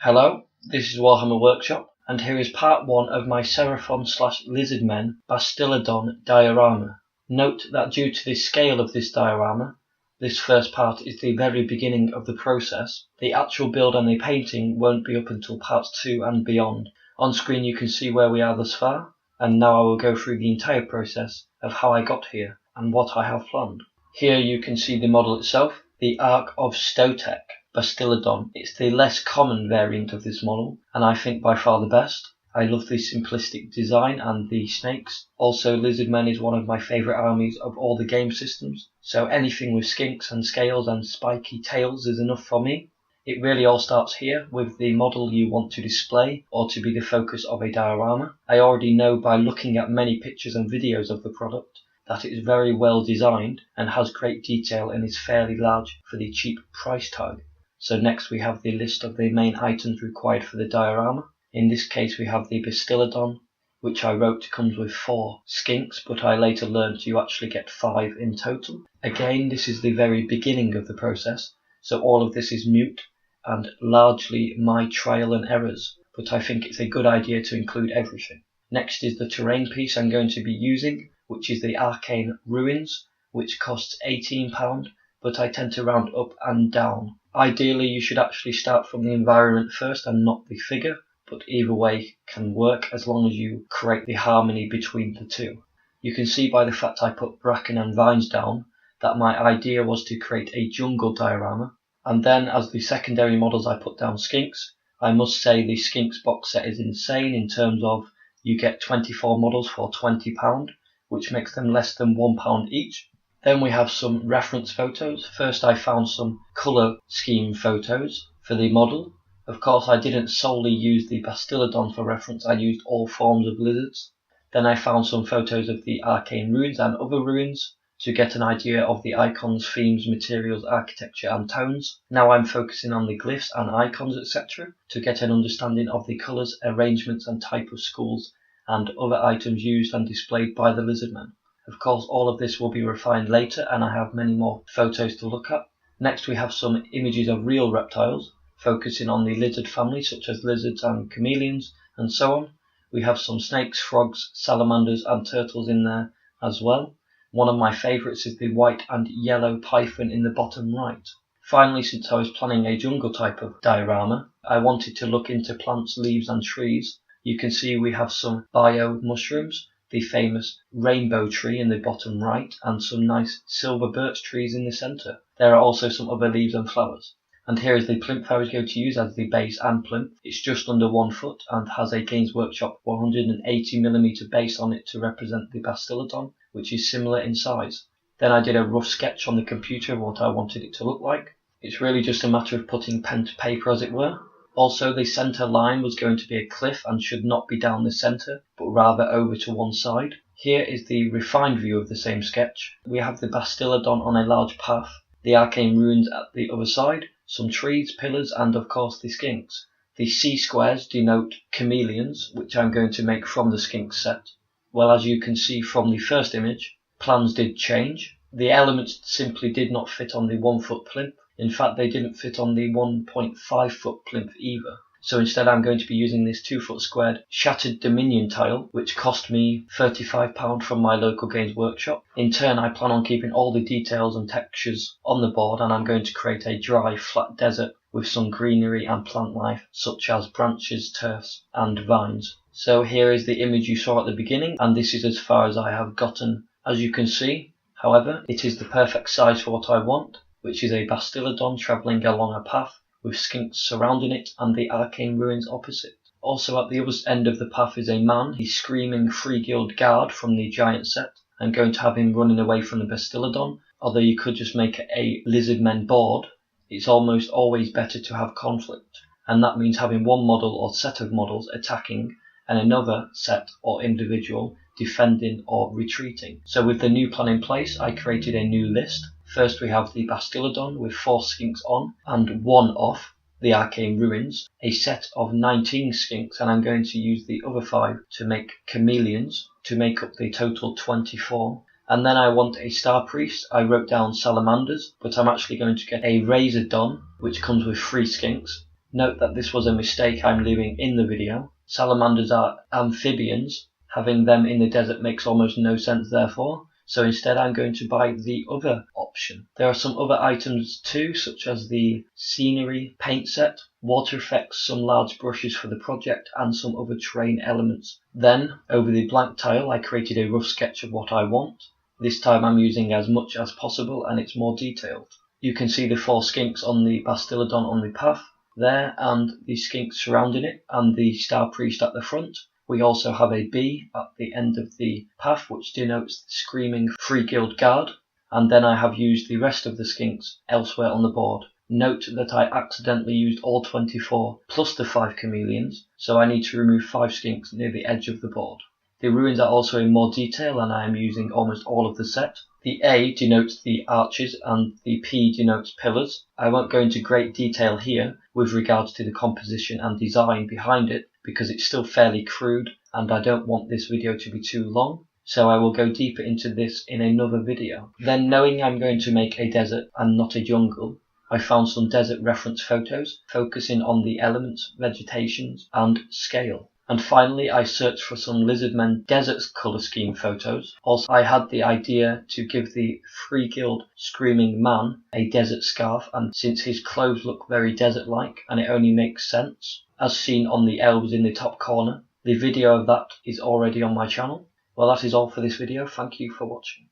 Hello, this is Warhammer Workshop, and here is part 1 of my Seraphon / Lizardmen Bastiladon diorama. Note that due to the scale of this diorama, this first part is the very beginning of the process. The actual build and the painting won't be up until parts 2 and beyond. On screen you can see where we are thus far, and now I will go through the entire process of how I got here and what I have planned. Here you can see the model itself, the Ark of Stotek Bastiladon. It's the less common variant of this model, and I think by far the best. I love the simplistic design and the snakes. Also, Lizardmen is one of my favourite armies of all the game systems, so anything with skinks and scales and spiky tails is enough for me. It really all starts here with the model you want to display or to be the focus of a diorama. I already know by looking at many pictures and videos of the product that it is very well designed and has great detail and is fairly large for the cheap price tag. So next we have the list of the main items required for the diorama. In this case we have the Bastiladon, which I wrote comes with 4 skinks, but I later learned you actually get 5 in total. Again, this is the very beginning of the process, so all of this is mute and largely my trial and errors, but I think it's a good idea to include everything. Next is the terrain piece I'm going to be using, which is the Arcane Ruins, which costs £18, but I tend to round up and down. Ideally you should actually start from the environment first and not the figure, but either way can work as long as you create the harmony between the two. You can see by the fact I put bracken and vines down that my idea was to create a jungle diorama, and then as the secondary models I put down skinks. I must say the skinks box set is insane in terms of you get 24 models for £20, which makes them less than £1 each. Then we have some reference photos. First I found some colour scheme photos for the model. Of course I didn't solely use the Bastiladon for reference, I used all forms of lizards. Then I found some photos of the Arcane Ruins and other ruins to get an idea of the icons, themes, materials, architecture and tones. Now I'm focusing on the glyphs and icons etc. to get an understanding of the colours, arrangements and type of schools and other items used and displayed by the Lizardmen. Of course all of this will be refined later and I have many more photos to look at. Next we have some images of real reptiles, focusing on the lizard family such as lizards and chameleons and so on. We have some snakes, frogs, salamanders and turtles in there as well. One of my favourites is the white and yellow python in the bottom right. Finally, since I was planning a jungle type of diorama, I wanted to look into plants, leaves and trees. You can see we have some bio mushrooms, the famous rainbow tree in the bottom right, and some nice silver birch trees in the centre. There are also some other leaves and flowers. And here is the plinth I was going to use as the base and plinth. It's just under 1 foot and has a Games Workshop 180mm base on it to represent the Bastiladon, which is similar in size. Then I did a rough sketch on the computer of what I wanted it to look like. It's really just a matter of putting pen to paper as it were. Also, the centre line was going to be a cliff and should not be down the centre, but rather over to one side. Here is the refined view of the same sketch. We have the Bastiladon on a large path, the Arcane Ruins at the other side, some trees, pillars and of course the skinks. The C squares denote chameleons, which I'm going to make from the skink set. Well, as you can see from the first image, plans did change. The elements simply did not fit on the 1 foot plinth. In fact, they didn't fit on the 1.5 foot plinth either. So instead I'm going to be using this 2 foot squared shattered Dominion tile, which cost me £35 from my local Games Workshop. In turn I plan on keeping all the details and textures on the board, and I'm going to create a dry, flat desert with some greenery and plant life such as branches, turfs and vines. So here is the image you saw at the beginning, and this is as far as I have gotten. As you can see, however, it is the perfect size for what I want, which is a Bastiladon travelling along a path with skinks surrounding it and the Arcane Ruins opposite. Also at the other end of the path is a man, the screaming Free Guild guard from the giant set. I'm going to have him running away from the Bastiladon, although you could just make a Lizardmen board. It's almost always better to have conflict, and that means having one model or set of models attacking and another set or individual defending or retreating. So with the new plan in place, I created a new list. First we have the Bastiladon with 4 skinks on and 1 off, the Arcane Ruins, a set of 19 skinks, and I'm going to use the other 5 to make chameleons to make up the total 24. And then I want a Star Priest. I wrote down salamanders, but I'm actually going to get a Razordon, which comes with 3 skinks, Note that this was a mistake I'm leaving in the video. Salamanders are amphibians. Having them in the desert makes almost no sense therefore, so instead I'm going to buy the other option. There are some other items too, such as the scenery paint set, water effects, some large brushes for the project, and some other terrain elements. Then, over the blank tile, I created a rough sketch of what I want. This time I'm using as much as possible and it's more detailed. You can see the 4 skinks on the Bastiladon on the path there, and the skinks surrounding it, and the star priest at the front. We also have a bee at the end of the path, which denotes the screaming Free Guild Guard, and then I have used the rest of the skinks elsewhere on the board. Note that I accidentally used all 24 plus the 5 chameleons, so I need to remove 5 skinks near the edge of the board. The ruins are also in more detail and I am using almost all of the set. The A denotes the arches and the P denotes pillars. I won't go into great detail here with regards to the composition and design behind it because it's still fairly crude and I don't want this video to be too long, so I will go deeper into this in another video. Then, knowing I'm going to make a desert and not a jungle, I found some desert reference photos focusing on the elements, vegetations and scale. And finally, I searched for some Lizardmen desert colour scheme photos. Also, I had the idea to give the Free Guild Screaming Man a desert scarf, and since his clothes look very desert-like, and it only makes sense, as seen on the elves in the top corner. The video of that is already on my channel. Well, that is all for this video. Thank you for watching.